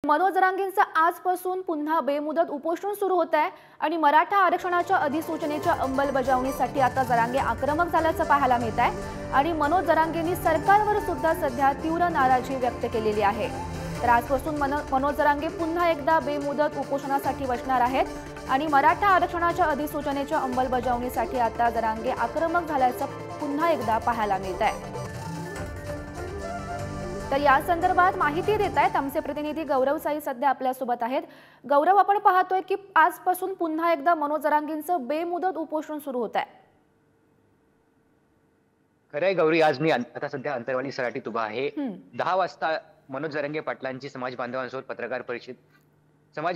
मनोज जरांगेंचं आजपासून पुन्हा बेमुदत उपोषण सुरू होत आहे आणि मराठा आरक्षणाच्या अधिसूचनेच्या अंमलबजावणीसाठी आता जरांगे आक्रमक झाल्याचं पाहायला मिळत आहे आणि मनोज जरांगेंनी सरकारवर सुद्धा सध्या तीव्र नाराजी व्यक्त केलेली आहे। तर आजपासून मनोज जरांगे पुन्हा एकदा बेमुदत उपोषणासाठी बसणार आहेत आणि मराठा आरक्षणाच्या अधिसूचनेच्या अंमलबजावणीसाठी आता जरांगे आक्रमक झाल्याचं पुन्हा एकदा पाहायला मिळत आहे। तर या संदर्भात माहिती देत आहेत आमचे प्रतिनिधी गौरव साई सध्या आपल्या सोबत आहेत। गौरव, आपण पाहतोय की आजपासून पुन्हा एकदा मनोज जरांगेंचं बेमुदत उपोषण सुरू होत आहे। खरंय गौरी, आज मी आता सध्या अंतरवाली सराटीत उभा आहे। 10 वाजता मनोज जरांगे पाटलांची समाज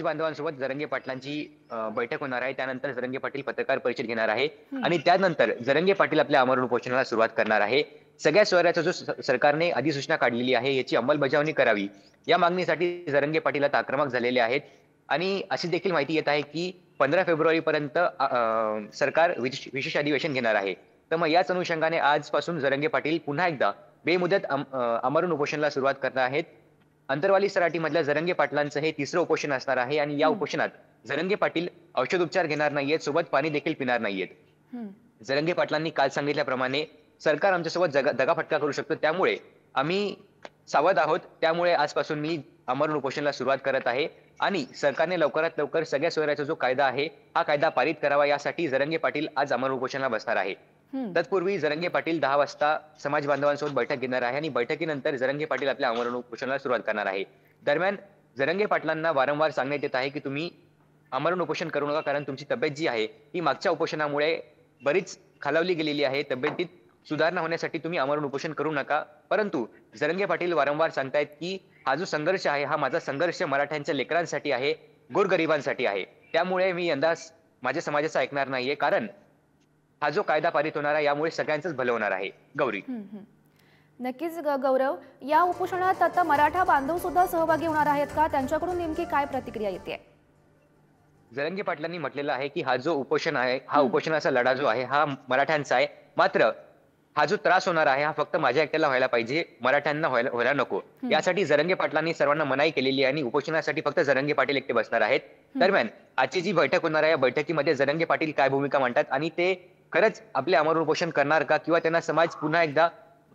बांधवांसोबत जरांगे पाटलांची बैठक होणार आहे। त्यानंतर जरांगे पाटील पत्रकार परिषद घेणार आहे आणि त्यानंतर जरांगे पाटील आपल्या आमरण उपोषणाला सुरुवात करणार आहे। सगळ्या स्वराज्याचा जो सरकारने अधिसूचना काढलेली आहे याची अंमलबजावणी करावी या मागणीसाठी जरांगे पाटील आता आक्रमक झालेले आहेत आणि अशी देखील माहिती येत आहे की 15 फेब्रुवारी पर्यंत सरकार विशेष अधिवेशन घेणार आहे। तर मग याच अनुषंगाने आजपासून जरांगे पाटील पुन्हा एकदा बेमुदत आमरण उपोषणाला सुरुवात करणार आहेत। अंतरवाली सराटीमधल्या जरांगे पाटलांचं हे तिसरं उपोषण असणार आहे आणि या उपोषणात जरांगे पाटील औषधोपचार घेणार नाहीयेत, सोबत पाणी देखील पिणार नाहीयेत। जरांगे पाटलांनी काल सांगितल्याप्रमाणे सरकार आमच्यासोबत दगाफटका करू शकतो, त्यामुळे आम्ही सावध आहोत। त्यामुळे आजपासून मी आमरण उपोषणाला सुरुवात करत आहे आणि सरकारने लवकरात लवकर सगळ्या सोयऱ्याचा जो कायदा आहे हा कायदा पारित करावा यासाठी जरांगे पाटील आज आमरण उपोषणाला बसणार आहे। तत्पूर्वी जरांगे पाटील 10 वाजता समाज बांधवांसोबत बैठक घेणार आहे आणि बैठकीनंतर जरांगे पाटील आपल्या आमरण उपोषणाला सुरुवात करणार आहे। दरम्यान जरांगे पाटलांना वारंवार सांगण्यात येत आहे की तुम्ही आमरण उपोषण करू नका, कारण तुमची तब्येत जी आहे ही मागच्या उपोषणामुळे बरीच खालावली गेलेली आहे। तब्येतीत सुधारणा होण्यासाठी तुम्ही आमरण उपोषण करू नका। परंतु जरांगे पाटील वारंवार सांगतायत की हा जो संघर्ष आहे हा माझा संघर्ष मराठ्यांच्या लेकरांसाठी आहे, गोरगरिबांसाठी आहे। त्यामुळे मी यंदा माझ्या समाजाचं ऐकणार नाहीये, कारण हा जो कायदा पारित होणार आहे यामुळे सगळ्यांचंच भलं होणार आहे। गौरी, नक्कीच गौरव, या उपोषणात आता मराठा बांधव सुद्धा सहभागी होणार आहेत का? त्यांच्याकडून नेमकी काय प्रतिक्रिया येते? जरांगे पाटलांनी म्हटलेलं आहे की हा जो उपोषण आहे, हा उपोषणाचा लढा जो आहे हा मराठ्यांचा आहे, मात्र हा जो त्रास होणार आहे हा फक्त माझ्या एकट्याला व्हायला पाहिजे, मराठ्यांना व्हायला नको। यासाठी जरांगे पाटलांनी सर्वांना मनाई केलेली आहे आणि उपोषणासाठी फक्त जरांगे पाटील एकटे बसणार आहेत। दरम्यान आजची जी बैठक होणार आहे या बैठकीमध्ये जरांगे पाटील काय भूमिका मांडतात आणि ते खरंच आपले आमरण उपोषण करणार का, किंवा त्यांना समाज पुन्हा एकदा,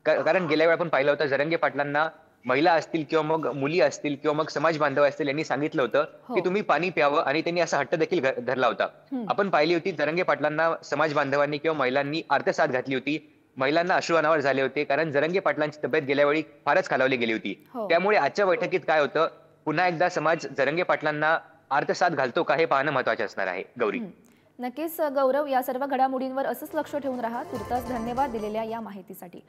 कारण गेल्या वेळी आपण पाहिलं होतं जरांगे पाटलांना महिला असतील किंवा मग मुली असतील किंवा मग समाज बांधव असतील यांनी सांगितलं होतं की तुम्ही पाणी प्यावं आणि त्यांनी असा हट्ट देखील धरला होता। आपण पाहिली होती जरांगे पाटलांना समाज बांधवांनी किंवा महिलांनी आर्तसाद घातली होती, महिलांना अश्रू अनावर झाले होते, कारण जरांगे पाटलांची तब्येत गेल्या वेळी फारच खालावली गेली होती। त्यामुळे आजच्या बैठकीत काय होतं, पुन्हा एकदा समाज जरांगे पाटलांना आर्तसाद घालतो का हे पाहणं महत्त्वाचे असणार आहे। गौरी, नक्कीच गौरव, या सर्व घडामोडींवर असंच लक्ष ठेवून राहा। तुर्तास धन्यवाद दिलेल्या या माहितीसाठी।